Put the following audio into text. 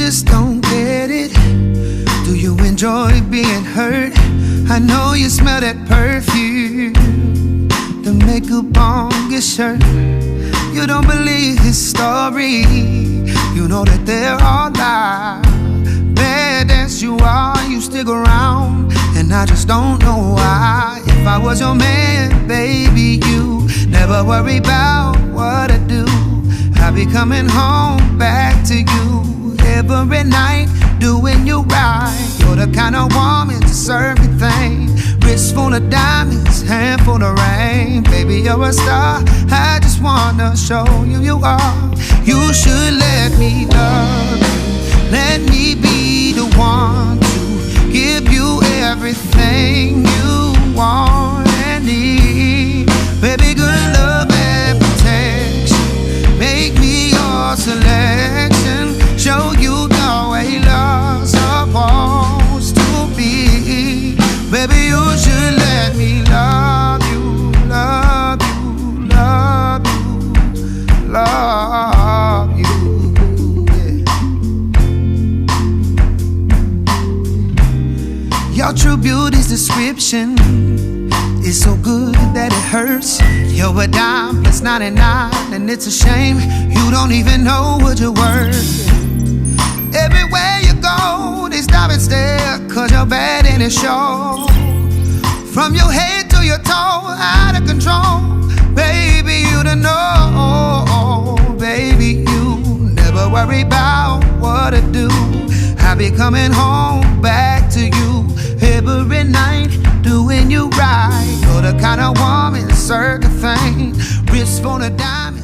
just don't get it. Do you enjoy being hurt? I know you smell that perfume, the makeup on your shirt. You don't believe his story. You know that there are lies. Bad as you are, you stick around, and I just don't know why. If I was your man, baby, you never worry about what I do. I'll be coming home back to you every night, doing you right. You're the kind of woman to serve everything. Wrist full of diamonds, hand full of rain. Baby, you're a star. I just wanna show you you are. You should let me love you. Let me be the one to give you everything you want and need. Baby, good love and protection. Make me your selection. Show you the way love's supposed to be. Baby, you should let me love you, love you, love you, love you. Yeah. Your true beauty's description is so good that it hurts. You're a dime plus 99, and it's a shame you don't even know what you're worth. Everywhere you go, they stop and stare, 'cause you're bad and it shows. From your head to your toe, out of control. Baby, you don't know. Baby, you never worry about what to do. I'll be coming home back to you every night, doing you right. You're the kind of woman, certain thing. Wrist full of diamonds.